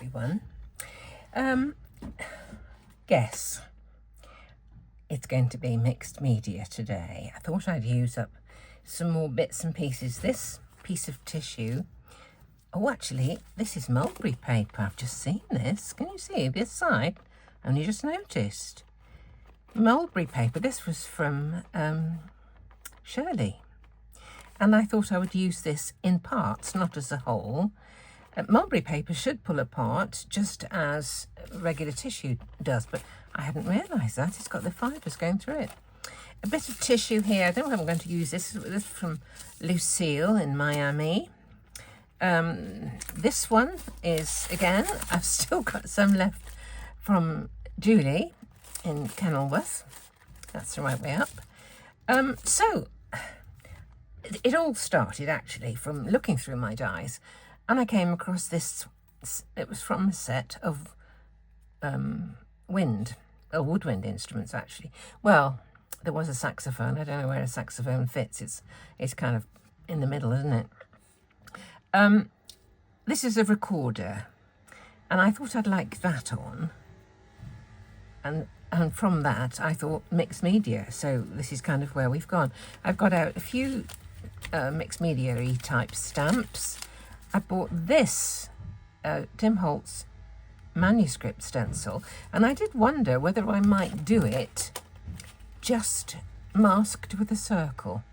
everyone. Guess it's going to be mixed media today. I thought I'd use up some more bits and pieces. This piece of tissue, oh actually this is mulberry paper. I've just seen this. Can you see this side? Only just noticed. Mulberry paper. This was from Shirley, and I thought I would use this in parts, not as a whole. Mulberry paper should pull apart just as regular tissue does, but I hadn't realised that. It's got the fibres going through it. A bit of tissue here. I don't know if I'm going to use this. This is from Lucille in Miami. This one is, again, I've still got some left from Julie in Kenilworth. That's the right way up. So it all started actually from looking through my dies, and I came across this. It was from a set of woodwind instruments actually. Well, there was a saxophone. I don't know where a saxophone fits. It's kind of in the middle, isn't it? This is a recorder, and I thought I'd like that on, and from that I thought mixed media. So this is kind of where we've gone. I've got out a few mixed media-y type stamps. I bought this Tim Holtz manuscript stencil, and I did wonder whether I might do it just masked with a circle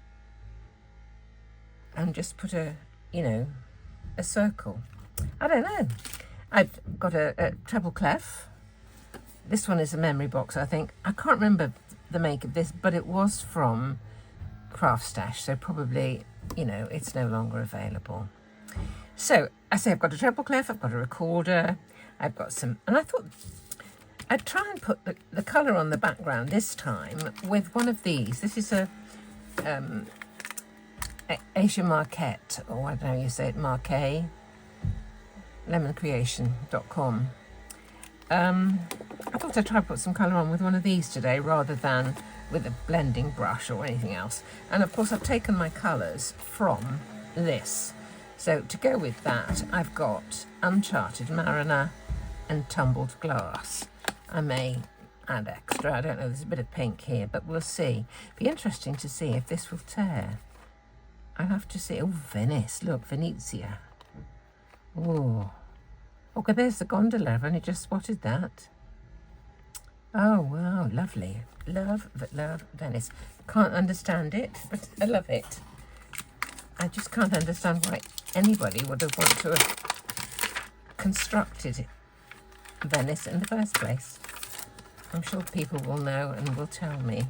and just put a circle. I don't know. I've got a treble clef. This one is a memory box, I think. I can't remember the make of this, but it was from Craft Stash, so probably, it's no longer available. So, I say I've got a treble clef, I've got a recorder, I've got some, and I thought I'd try and put the colour on the background this time with one of these. This is a Asia Marquette, or I don't know how you say it, Marquet, lemoncreation.com. I thought I'd try and put some colour on with one of these today rather than with a blending brush or anything else. And of course I've taken my colours from this. So to go with that, I've got Uncharted, Mariner and Tumbled Glass. I may add extra. I don't know, there's a bit of pink here, but we'll see. Be interesting to see if this will tear. I'll have to see. Oh, Venice. Look, Venezia. Oh. Okay, there's the gondola. I've only just spotted that. Oh, wow, lovely. Love Venice. Can't understand it, but I love it. I just can't understand why anybody would have wanted to have constructed Venice in the first place. I'm sure people will know and will tell me.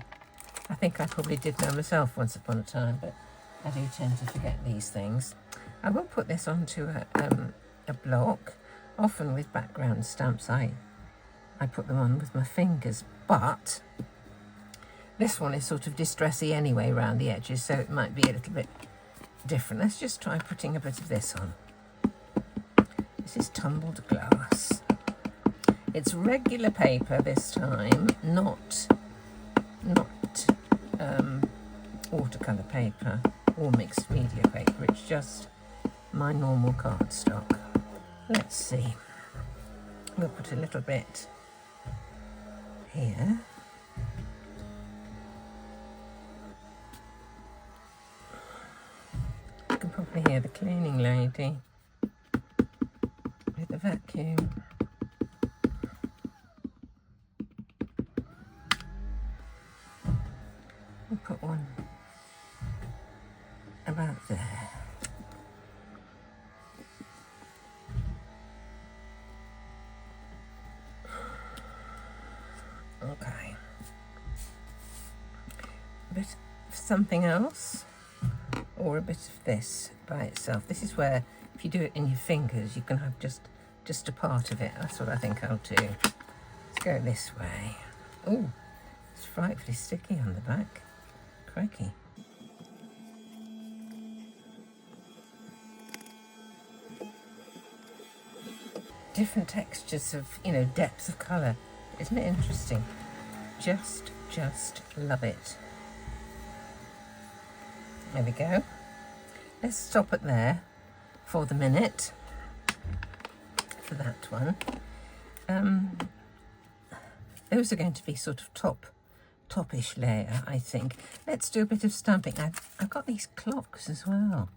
I think I probably did know myself once upon a time, but I do tend to forget these things. I will put this onto a block. Often with background stamps, I put them on with my fingers, but this one is sort of distressy anyway around the edges, so it might be a little bit different. Let's just try putting a bit of this on. This is Tumbled Glass. It's regular paper this time, not watercolour paper or mixed media paper. It's just my normal cardstock. Let's see. We'll put a little bit here. You can probably hear the cleaning lady with the vacuum. We'll put one about there. Okay. A bit of something else, or a bit of this by itself. This is where, if you do it in your fingers, you can have just a part of it. That's what I think I'll do. Let's go this way. Oh, it's frightfully sticky on the back. Crikey. Different textures of, depth of colour. Isn't it interesting? Just love it. There we go. Let's stop it there for the minute. for that one. Those are going to be sort of topish layer, I think. Let's do a bit of stamping. I've got these clocks as well.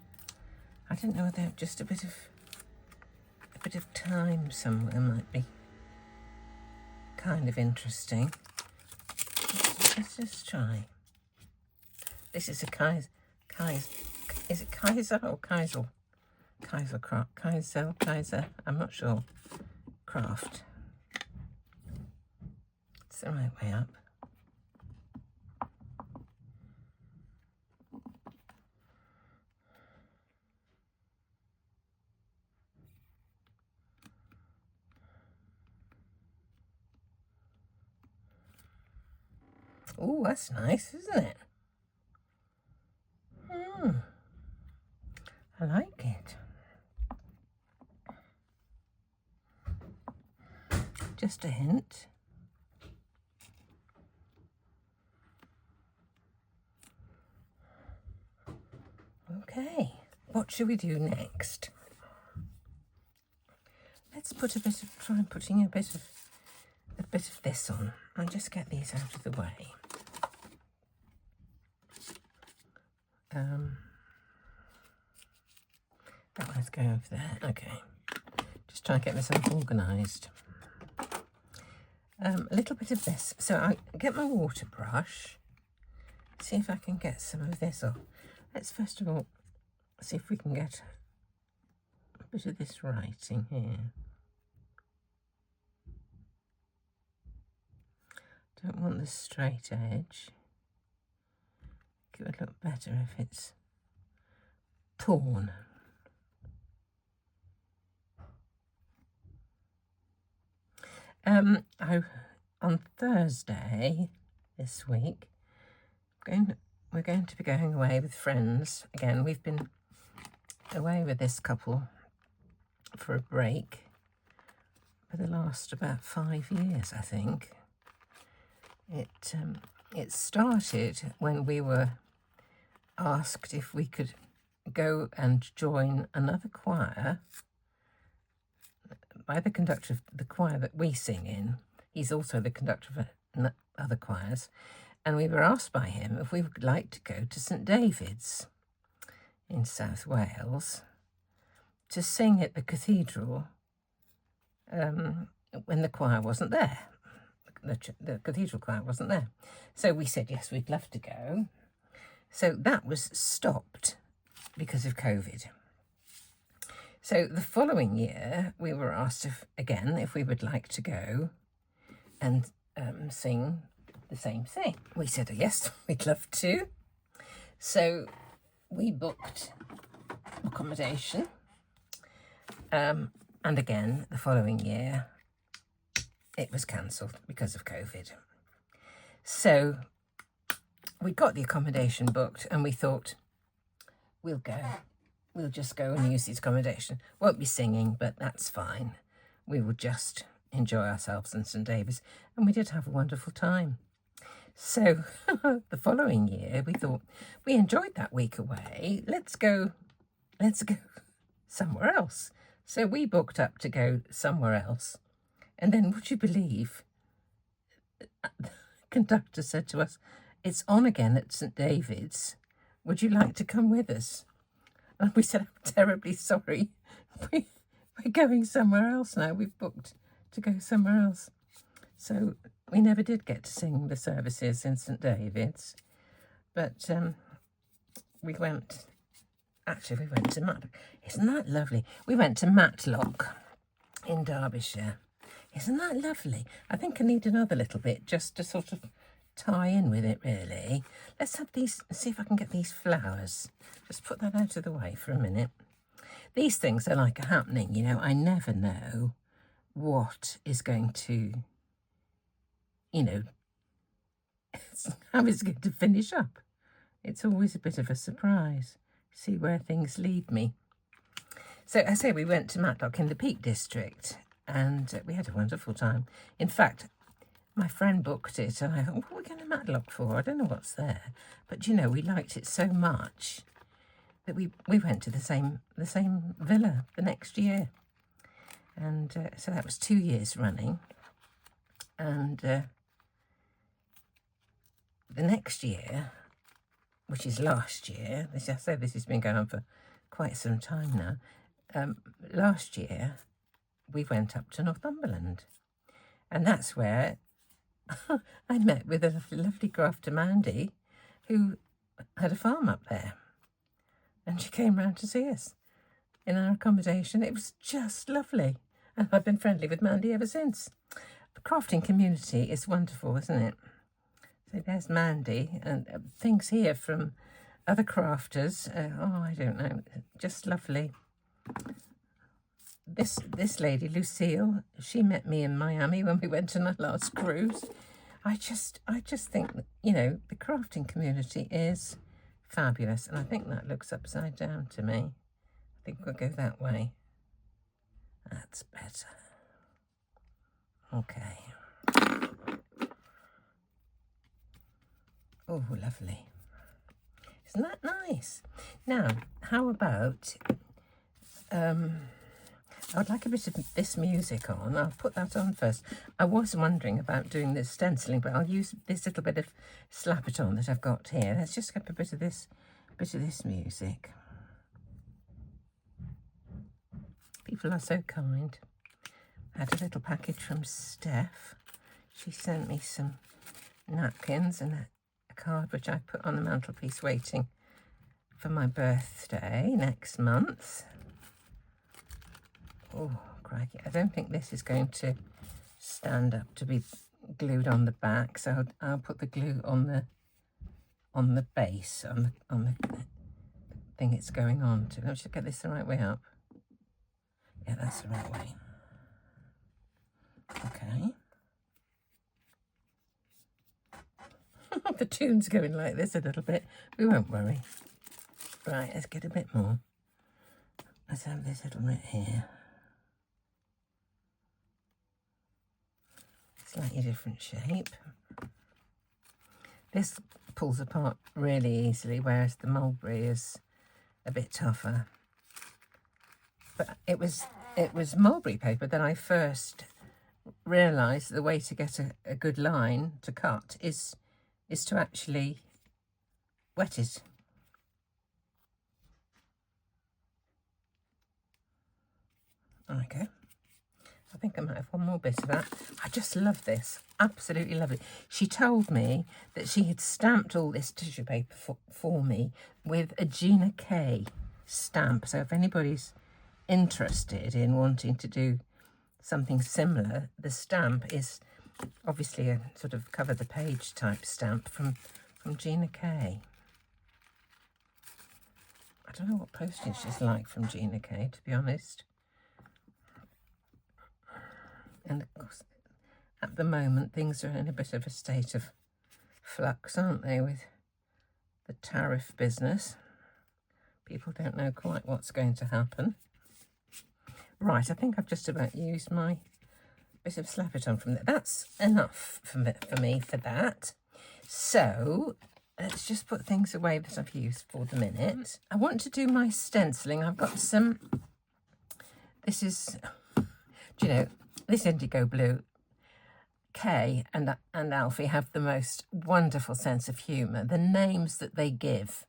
I don't know whether just a bit of time somewhere might be kind of interesting. Let's just try. This is a Kaiser, is it Kaiser or Kaiser? Kaiser, I'm not sure. Craft. It's the right way up. Oh, that's nice, isn't it? I like it. Just a hint. Okay, what should we do next? Let's put try putting a bit of this on. I'll just get these out of the way. That one's going over there. Okay, just try and get myself organised. A little bit of this. So I get my water brush. See if I can get some of this off. Let's first of all see if we can get a bit of this writing here. Don't want the straight edge. It would look better if it's torn. On Thursday this week, we're going to be going away with friends. Again, we've been away with this couple for a break for the last about 5 years, I think. It started when we were asked if we could go and join another choir by the conductor of the choir that we sing in. He's also the conductor of other choirs, and we were asked by him if we would like to go to St David's in South Wales to sing at the cathedral when the choir wasn't there. The cathedral choir wasn't there. So we said, yes, we'd love to go. So that was stopped because of COVID. So the following year, we were asked if we would like to go and sing the same thing. We said, yes, we'd love to. So we booked accommodation. And again, the following year, it was cancelled because of COVID. So we got the accommodation booked and we thought, we'll go. We'll just go and use the accommodation. Won't be singing, but that's fine. We will just enjoy ourselves in St David's. And we did have a wonderful time. So the following year, we thought, we enjoyed that week away. Let's go somewhere else. So we booked up to go somewhere else. And then, would you believe, the conductor said to us, it's on again at St David's. Would you like to come with us? And we said, I'm terribly sorry. We're going somewhere else now. We've booked to go somewhere else. So we never did get to sing the services in St David's. But we went to Matlock. Isn't that lovely? We went to Matlock in Derbyshire. Isn't that lovely? I think I need another little bit just to sort of tie in with it, really. Let's have these, see if I can get these flowers. Just put that out of the way for a minute. These things are like a happening, you know. I never know what is going to, you know, how it's going to finish up. It's always a bit of a surprise. See where things lead me. So I say we went to Matlock in the Peak District. And we had a wonderful time. In fact, my friend booked it, and I thought, what are we going to Matlock for? I don't know what's there. But, you know, we liked it so much that we went to the same villa the next year. And so that was 2 years running. And the next year, which is last year, this has been going on for quite some time now. Last year, we went up to Northumberland. And that's where I met with a lovely crafter, Mandy, who had a farm up there. And she came round to see us in our accommodation. It was just lovely. And I've been friendly with Mandy ever since. The crafting community is wonderful, isn't it? So there's Mandy, and things here from other crafters. I don't know, just lovely. This lady, Lucille, she met me in Miami when we went on our last cruise. I just think that, you know, the crafting community is fabulous, and I think that looks upside down to me. I think we'll go that way. That's better. Okay. Oh, lovely. Isn't that nice? Now, how about, I'd like a bit of this music on. I'll put that on first. I was wondering about doing this stenciling, but I'll use this little bit of Slap It On that I've got here. Let's just get a bit of this music. People are so kind. I had a little package from Steph. She sent me some napkins and a card which I put on the mantelpiece waiting for my birthday next month. Oh, crikey. I don't think this is going to stand up to be glued on the back, so I'll put the glue on the base, on the thing it's going on to. Let me just get this the right way up. Yeah, that's the right way. Okay. The tune's going like this a little bit. We won't worry. Right, let's get a bit more. Let's have this little bit here. Slightly different shape. This pulls apart really easily, whereas the Mulberry is a bit tougher. But it was Mulberry paper that I first realised the way to get a good line to cut is to actually wet it. Okay. I think I might have one more bit of that. I just love this. Absolutely love it. She told me that she had stamped all this tissue paper for me with a Gina K stamp. So if anybody's interested in wanting to do something similar, the stamp is obviously a sort of cover the page type stamp from Gina K. I don't know what postage is like from Gina K, to be honest. And of course, at the moment, things are in a bit of a state of flux, aren't they, with the tariff business? People don't know quite what's going to happen. Right, I think I've just about used my bit of Slap It On from there. That's enough for me for that. So let's just put things away that I've used for the minute. I want to do my stenciling. I've got some, this is, do you know, this indigo blue. Kay and Alfie have the most wonderful sense of humour. The names that they give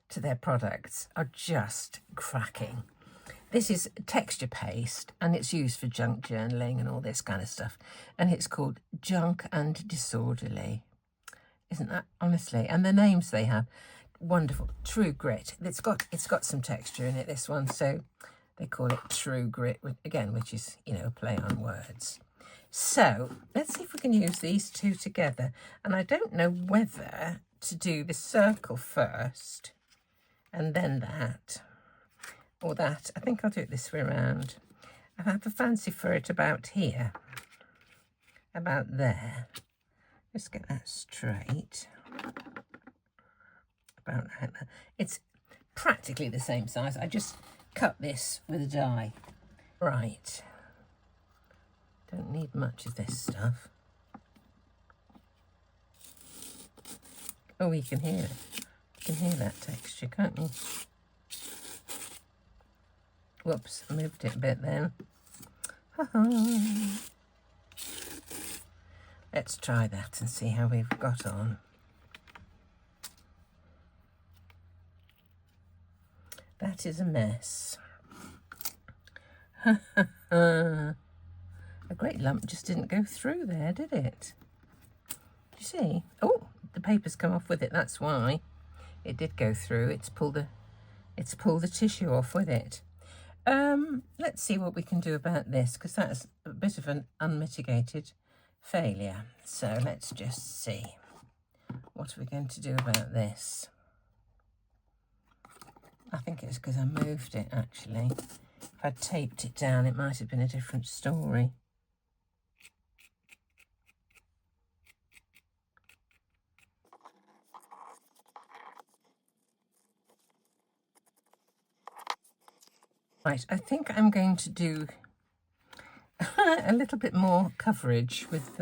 to their products are just cracking. This is texture paste, and it's used for junk journaling and all this kind of stuff. And it's called Junk and Disorderly. Isn't that, honestly? And the names they have, wonderful. True Grit. It's got some texture in it, this one, so they call it True Grit, again, which is, you know, a play on words. So let's see if we can use these two together. And I don't know whether to do the circle first and then that. Or that. I think I'll do it this way around. I have a fancy for it about here. About there. Just get that straight. About like that. It's practically the same size. I just cut this with a die. Right. Don't need much of this stuff. Oh, you can hear it. You can hear that texture, can't you? Whoops, I moved it a bit then. Let's try that and see how we've got on. That is a mess. A great lump just didn't go through there, did it? You see? Oh, the paper's come off with it. That's why it did go through. It's pulled the tissue off with it. Let's see what we can do about this, because that's a bit of an unmitigated failure. So let's just see. What are we going to do about this? I think it's because I moved it, actually. If I'd taped it down, it might have been a different story. Right, I think I'm going to do a little bit more coverage with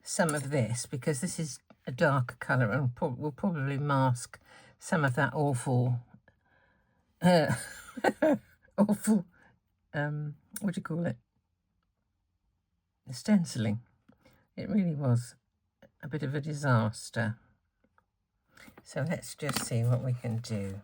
some of this, because this is a darker colour and will probably mask some of that awful, awful, what do you call it? The stenciling. It really was a bit of a disaster. So let's just see what we can do.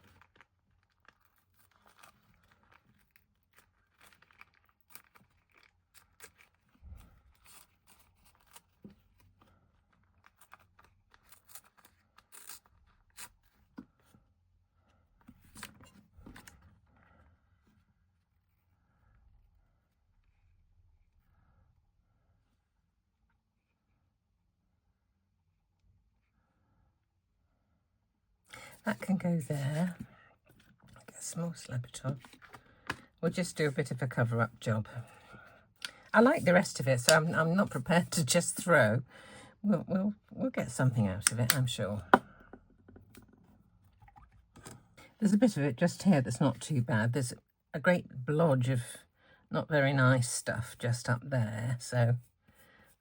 That can go there. Get a small slab it on. We'll just do a bit of a cover-up job. I like the rest of it, so I'm not prepared to just throw. We'll get something out of it, I'm sure. There's a bit of it just here that's not too bad. There's a great blodge of not very nice stuff just up there. So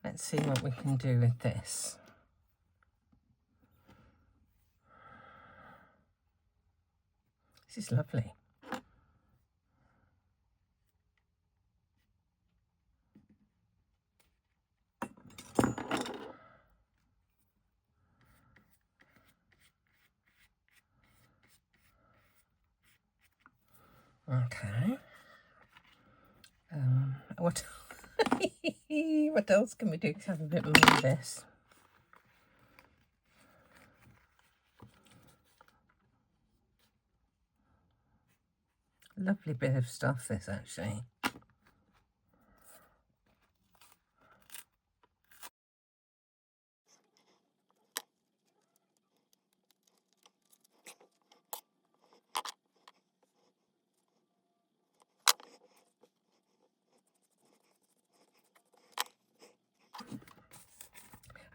let's see what we can do with this. This is lovely. Okay. What what else can we do? Let's have a bit more of this. Lovely bit of stuff, this, actually.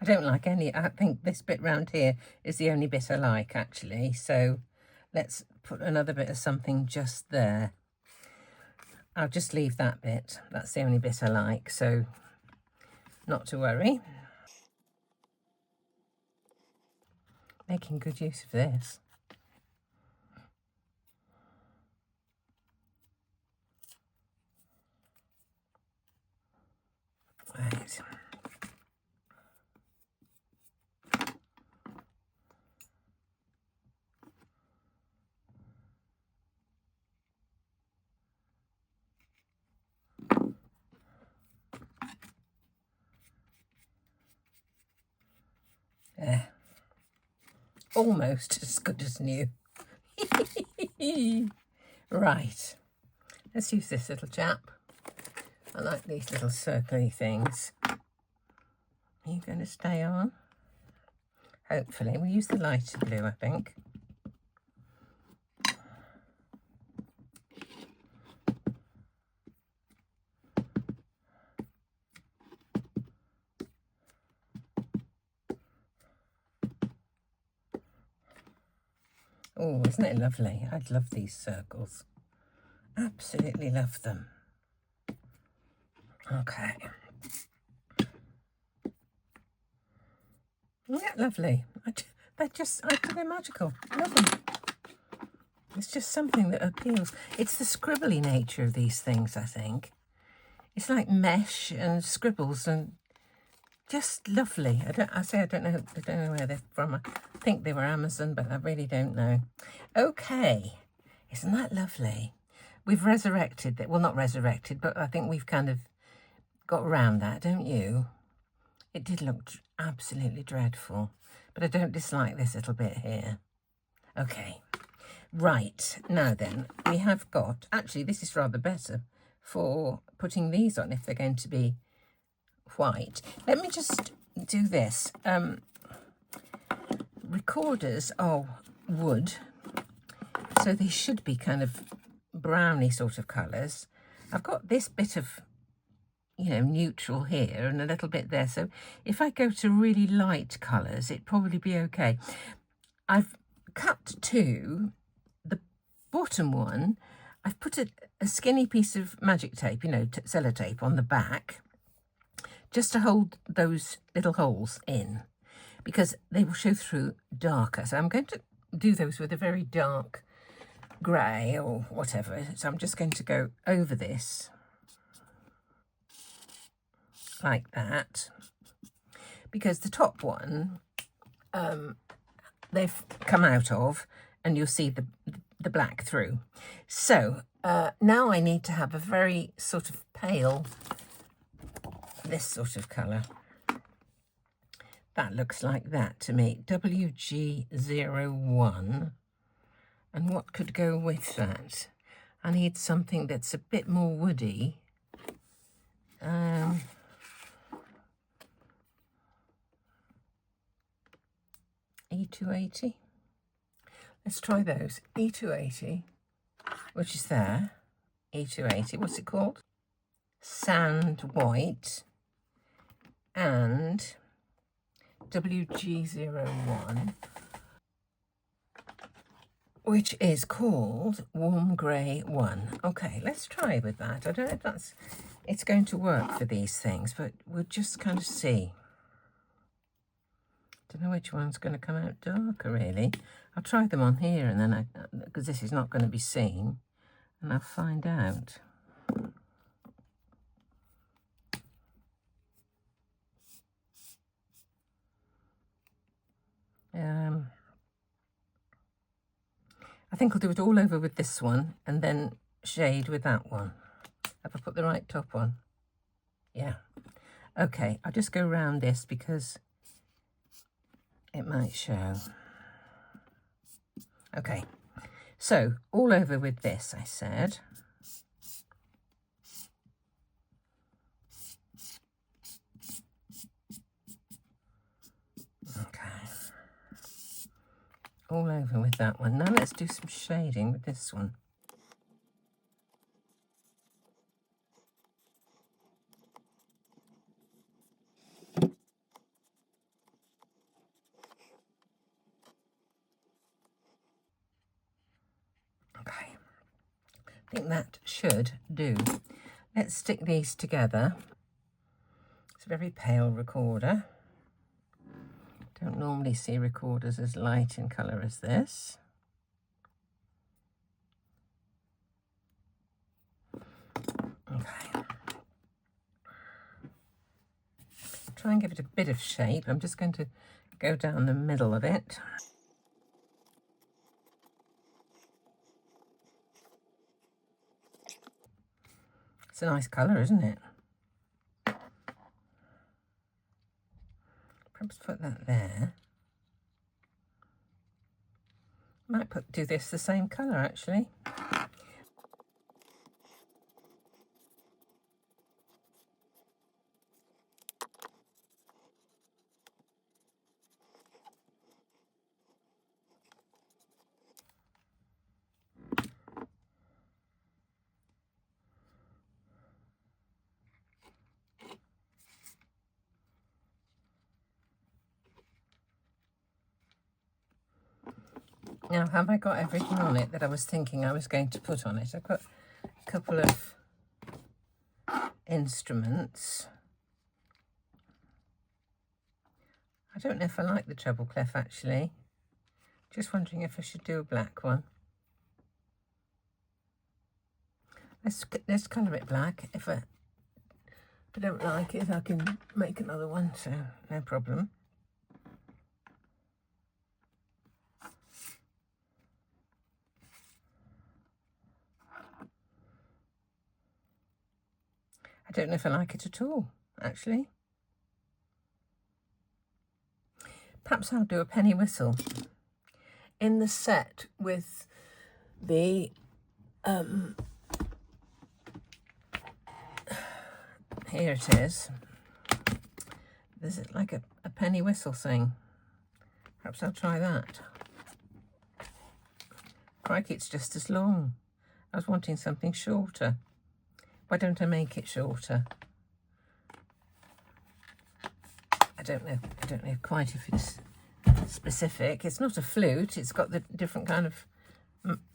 I don't like any. I think this bit round here is the only bit I like, actually. So let's put another bit of something just there. I'll just leave that bit. That's the only bit I like, so not to worry. Making good use of this. Right. Almost as good as new. Right, let's use this little chap. I like these little circly things. Are you going to stay on? Hopefully. We'll use the lighter blue, I think. Oh, isn't it lovely? I'd love these circles. Absolutely love them. Okay. Yeah, lovely. They're magical. Love them. It's just something that appeals. It's the scribbly nature of these things, I think. It's like mesh and scribbles and just lovely. I don't know where they're from. I think they were Amazon, but I really don't know. Okay, isn't that lovely? We've resurrected that. Well, not resurrected, but I think we've kind of got around that, don't you? It did look absolutely dreadful, but I don't dislike this little bit here. Okay, right, now then, we have got, actually this is rather better for putting these on if they're going to be white. Let me just do this. Recorders are wood, so they should be kind of browny sort of colours. I've got this bit of, you know, neutral here and a little bit there, so if I go to really light colours, it'd probably be okay. I've cut to the bottom one. I've put a skinny piece of magic tape, you know, sellotape on the back, just to hold those little holes in, because they will show through darker. So I'm going to do those with a very dark grey or whatever. So I'm just going to go over this like that, because the top one they've come out of, and you'll see the black through. So now I need to have a very sort of pale, this sort of colour. That looks like that to me. WG01. And what could go with that? I need something that's a bit more woody. E280. Let's try those. E280, which is there. E280, what's it called? Sand White. And WG01, which is called Warm Grey 1. Okay, let's try with that. I don't know if it's going to work for these things, but we'll just kind of see. Don't know which one's going to come out darker, really. I'll try them on here, and then because this is not going to be seen, and I'll find out. I think I'll do it all over with this one and then shade with that one. Have I put the right top on? Yeah. Okay, I'll just go around this because it might show. Okay, so all over with this, I said. All over with that one. Now let's do some shading with this one. Okay, I think that should do. Let's stick these together. It's a very pale recorder. Don't normally see recorders as light in colour as this. Okay. Try and give it a bit of shape. I'm just going to go down the middle of it. It's a nice colour, isn't it? Perhaps put that there. Might do this the same colour, actually. Now, have I got everything on it that I was thinking I was going to put on it? I've got a couple of instruments. I don't know if I like the treble clef, actually. Just wondering if I should do a black one. Let's colour it black. If I If I don't like it, I can make another one, so no problem. I don't know if I like it at all, actually. Perhaps I'll do a penny whistle. In the set with the here it is. There's like a penny whistle thing. Perhaps I'll try that. Crikey, it's just as long. I was wanting something shorter. Why don't I make it shorter? I don't know quite if it's specific. It's not a flute. It's got the different kind of,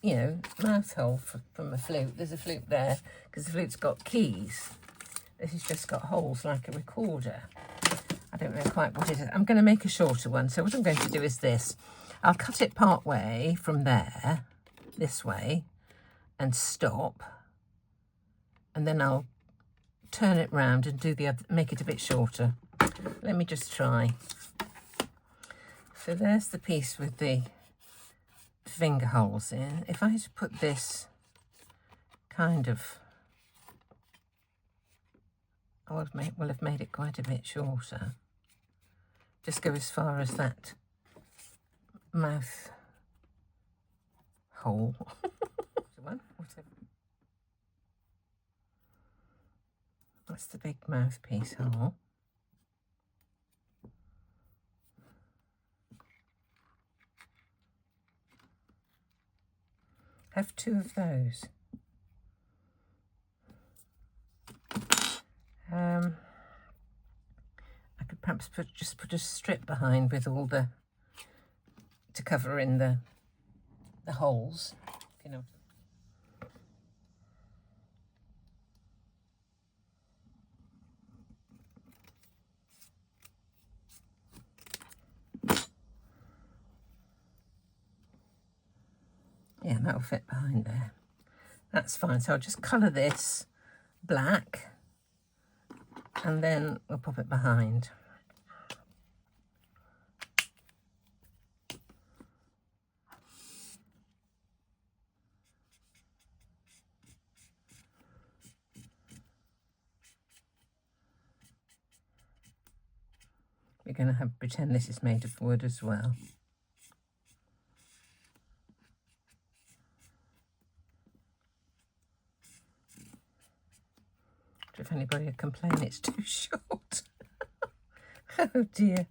you know, mouth hole from a flute. There's a flute there because the flute's got keys. This has just got holes like a recorder. I don't know quite what it is. I'm going to make a shorter one. So what I'm going to do is this. I'll cut it part way from there, this way, and stop. And then I'll turn it round and do the other, make it a bit shorter. Let me just try. So there's the piece with the finger holes in. If I had to put this kind of, I will have made it quite a bit shorter. Just go as far as that mouth hole. That's the big mouthpiece hole. Have two of those. I could perhaps just put a strip behind with all the, to cover in the holes, if you know. Yeah, that'll fit behind there. That's fine. So I'll just colour this black and then we'll pop it behind. We're going to pretend this is made of wood as well. If anybody would complain it's too short. Oh dear.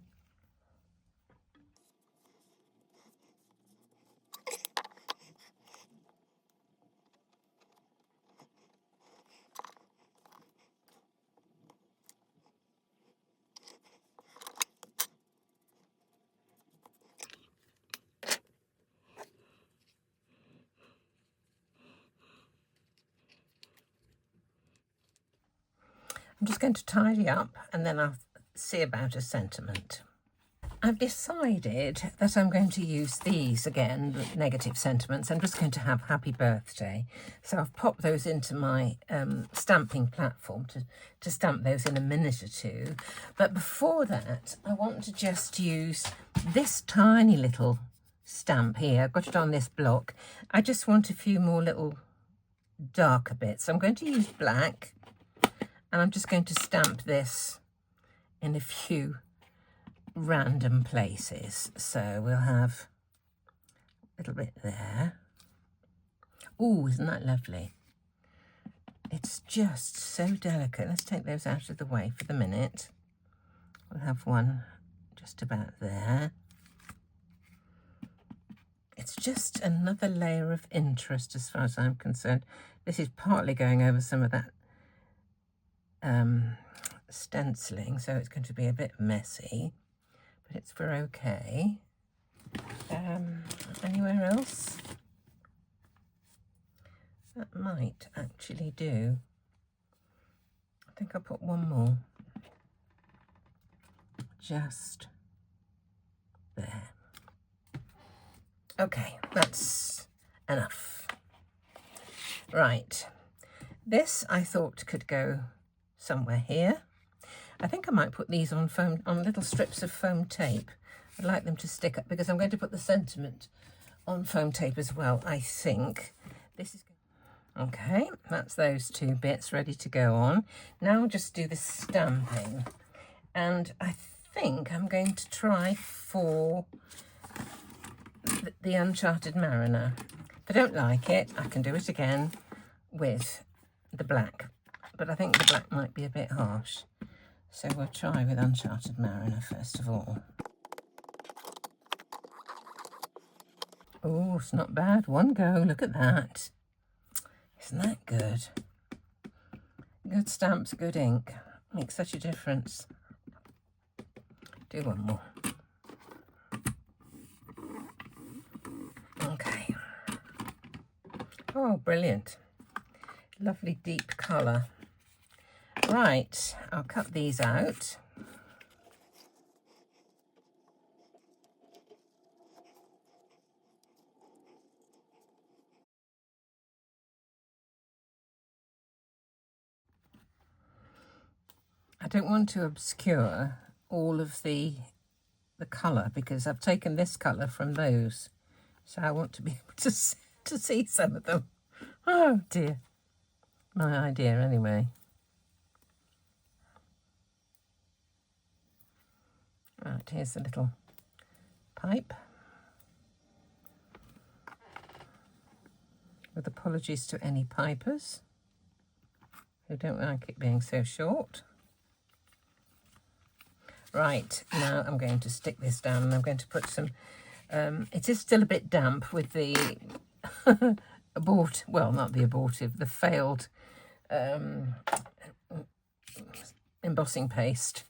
I'm just going to tidy up and then I'll see about a sentiment. I've decided that I'm going to use these again, the negative sentiments. I'm just going to have happy birthday. So I've popped those into my stamping platform to stamp those in a minute or two. But before that, I want to just use this tiny little stamp here. I've got it on this block. I just want a few more little darker bits. So I'm going to use black. And I'm just going to stamp this in a few random places. So we'll have a little bit there. Oh, isn't that lovely? It's just so delicate. Let's take those out of the way for the minute. We'll have one just about there. It's just another layer of interest as far as I'm concerned. This is partly going over some of that stenciling, so it's going to be a bit messy, but it's for okay. Anywhere else? That might actually do. I think I'll put one more. Just there. Okay, that's enough. Right. This I thought could go somewhere here. I think I might put these on little strips of foam tape. I'd like them to stick up because I'm going to put the sentiment on foam tape as well, I think. This is okay, that's those two bits ready to go on. Now I'll just do the stamping. And I think I'm going to try for the Uncharted Mariner. If I don't like it, I can do it again with the black. But I think the black might be a bit harsh. So we'll try with Uncharted Mariner first of all. Oh, it's not bad. One go, look at that. Isn't that good? Good stamps, good ink. Makes such a difference. Do one more. Okay. Oh, brilliant. Lovely deep colour. Right, I'll cut these out. I don't want to obscure all of the colour because I've taken this colour from those. So I want to be able to see some of them. Oh dear. My idea anyway. Right, here's a little pipe. With apologies to any pipers who don't like it being so short. Right, now I'm going to stick this down and I'm going to put some, it is still a bit damp with the the failed embossing paste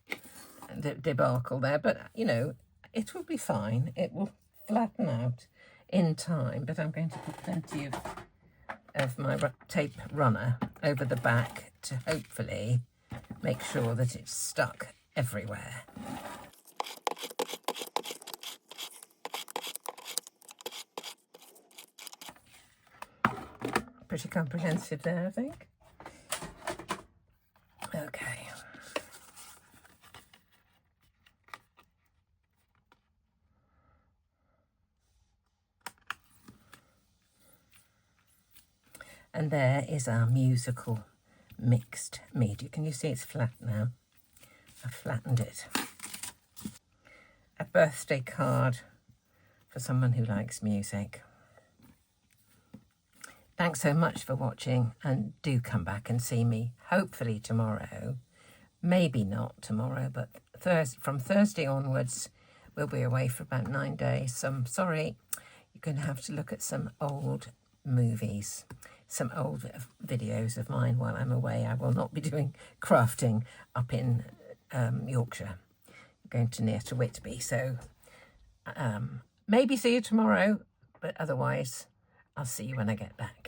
debacle there, but you know, it will be fine. It will flatten out in time, but I'm going to put plenty of my tape runner over the back to hopefully make sure that it's stuck everywhere. Pretty comprehensive there, I think. Okay. And there is our musical mixed media. Can you see it's flat now? I've flattened it. A birthday card for someone who likes music. Thanks so much for watching, and do come back and see me, hopefully tomorrow. Maybe not tomorrow, but from Thursday onwards, we'll be away for about 9 days. So I'm sorry, you're going to have to look at some old movies, some old videos of mine while I'm away. I will not be doing crafting up in Yorkshire. I'm going to near to Whitby, so maybe see you tomorrow, but otherwise I'll see you when I get back.